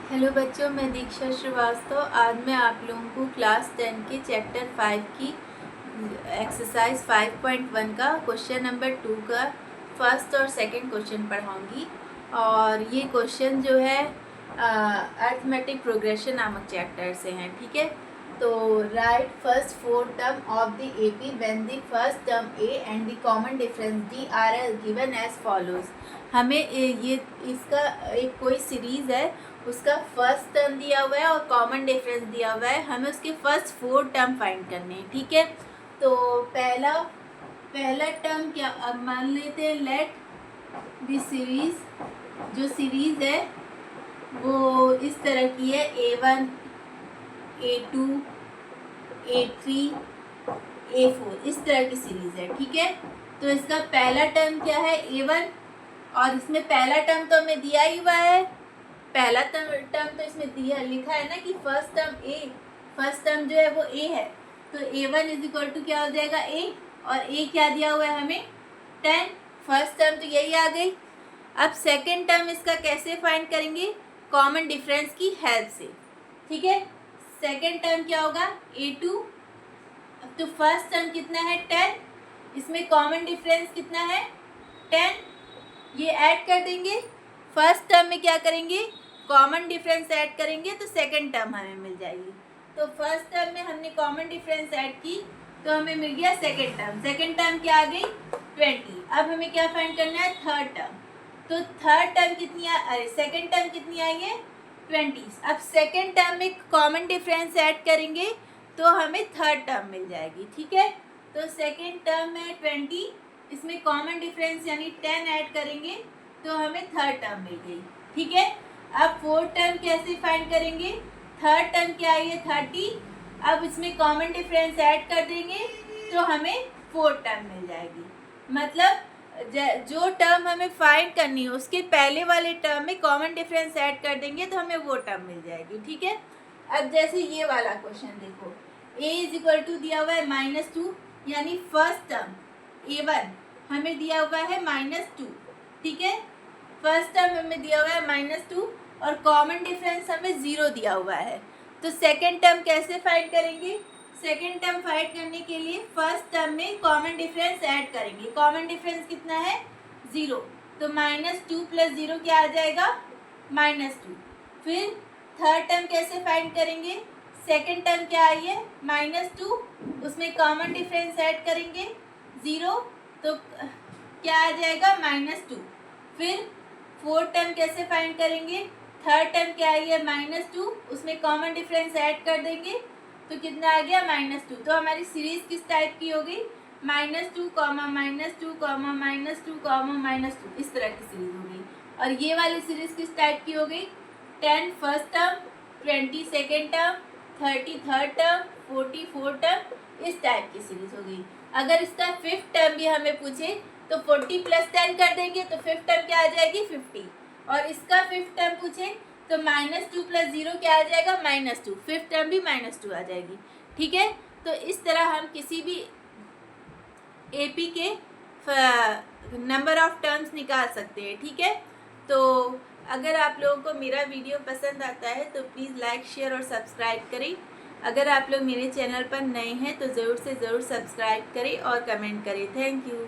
Hello बच्चों, मैं दीक्षा श्रीवास्तव। आज मैं आप लोगों को क्लास 10 के चैप्टर 5 की एक्सरसाइज 5.1 का क्वेश्चन नंबर 2 का फर्स्ट और सेकंड क्वेश्चन पढ़ाऊंगी। और ये क्वेश्चन जो है अर्थमेटिक प्रोग्रेशन नामक चैप्टर से हैं। ठीक है, तो write first four term of the AP when the first term a and the common difference d are given as follows. हमें ये इसका एक कोई सीरीज है, उसका फर्स्ट टर्म दिया हुआ है और कॉमन डिफरेंस दिया हुआ है। हमें उसके फर्स्ट फोर टर्म फाइंड करने हैं। ठीक है, तो पहला टर्म क्या, अब मान लेते हैं लेट द सीरीज, जो सीरीज है वो इस तरह की है, A1 A2 A3 A4, इस तरह की सीरीज है। ठीक है, तो इसका पहला टर्म क्या है, A1, और इसमें पहला टर्म तो हमें दिया ही हुआ है। पहला टर्म तो इसमें दिया लिखा है ना कि फर्स्ट टर्म ए, फर्स्ट टर्म जो है वो ए है, तो A1 इज इक्वल टू क्या हो जाएगा A, और A क्या दिया हुआ है हमें 10। फर्स्ट टर्म तो यही आ गई। अब सेकंड टर्म इसका कैसे फाइंड करेंगे, कॉमन डिफरेंस की हेल्प से। ठीक है, सेकंड टर्म क्या होगा A2। अब तो फर्स्ट टर्म कितना है 10, इसमें कॉमन डिफरेंस कितना है 10, ये ऐड कर देंगे। फर्स्ट टर्म में क्या करेंगे, कॉमन डिफरेंस ऐड करेंगे तो सेकंड टर्म हमें मिल जाएगी। तो फर्स्ट टर्म में हमने कॉमन डिफरेंस ऐड की तो हमें मिल गया सेकंड टर्म। सेकंड टर्म क्या आ गई 20। अब हमें क्या फाइंड करना है, थर्ड टर्म। तो थर्ड टर्म कितनी सेकंड टर्म कितनी आई है 20। अब सेकंड टर्म में कॉमन डिफरेंस ऐड करेंगे तो हमें थर्ड टर्म मिल जाएगी। ठीक है, तो सेकंड टर्म में 20, इसमें कॉमन डिफरेंस यानी 10 ऐड करेंगे तो हमें थर्ड टर्म मिल गई। ठीक है, अब फोर्थ टर्म कैसे फाइंड करेंगे, थर्ड टर्म क्या आई है 30, अब इसमें कॉमन डिफरेंस ऐड कर देंगे तो हमें फोर्थ टर्म मिल जाएगी। मतलब जो टर्म हमें फाइंड करनी है उसके पहले वाले टर्म में कॉमन डिफरेंस ऐड कर देंगे तो हमें वो टर्म मिल जाएगी। ठीक है, अब जैसे ये वाला क्वेश्चन देखो, a इज इक्वल टू दिया हुआ है -2, यानी फर्स्ट टर्म A1 हमें दिया हुआ है -2। ठीक है, फर्स्ट टर्म हमें दिया हुआ है -2 और कॉमन डिफरेंस हमें 0 दिया हुआ है। तो सेकंड टर्म कैसे फाइंड करेंगे, सेकंड टर्म फाइंड करने के लिए फर्स्ट टर्म में कॉमन डिफरेंस ऐड करेंगे। कॉमन डिफरेंस कितना है 0, तो -2 + 0 क्या आ जाएगा -2। फिर थर्ड टर्म कैसे फाइंड करेंगे, सेकंड टर्म क्या आई है -2, उसमें कॉमन डिफरेंस ऐड करेंगे 0, तो क्या आ जाएगा -2। फिर फोर्थ टर्म कैसे फाइंड करेंगे, थर्ड टर्म क्या आई है -2, उसमें कॉमन डिफरेंस ऐड कर देंगे तो कितना आ गया -2। तो हमारी सीरीज किस टाइप की हो गई, -2, -2, -2, -2, इस तरह की सीरीज हो गई। और ये वाली सीरीज किस टाइप की हो गई, 10 first term, 20 second term, 30 third term, 40 fourth term, इस टाइप की सीरीज हो गई। अगर इसका फिफ्थ टर्म भी हमें पूछे तो 40 + 10 कर देंगे तो फिफ्थ टर्म क्या आ जाएगी 50, और इसका फिफ्थ टर्म पूछे तो -2 + 0 क्या आ जाएगा -2, फिफ्थ टर्म भी -2 आ जाएगी। ठीक है, तो इस तरह हम किसी भी एपी के नंबर ऑफ टर्म्स निकाल सकते हैं। ठीक है, तो अगर आप लोगों को मेरा वीडियो पसंद आता है तो प्लीज़ लाइक शेयर और सब्सक्राइब करें। अगर आप लोग मेरे चैनल पर नए हैं तो ज़रूर से ज़रूर सब्सक्राइब करें और कमेंट करें। Thank you.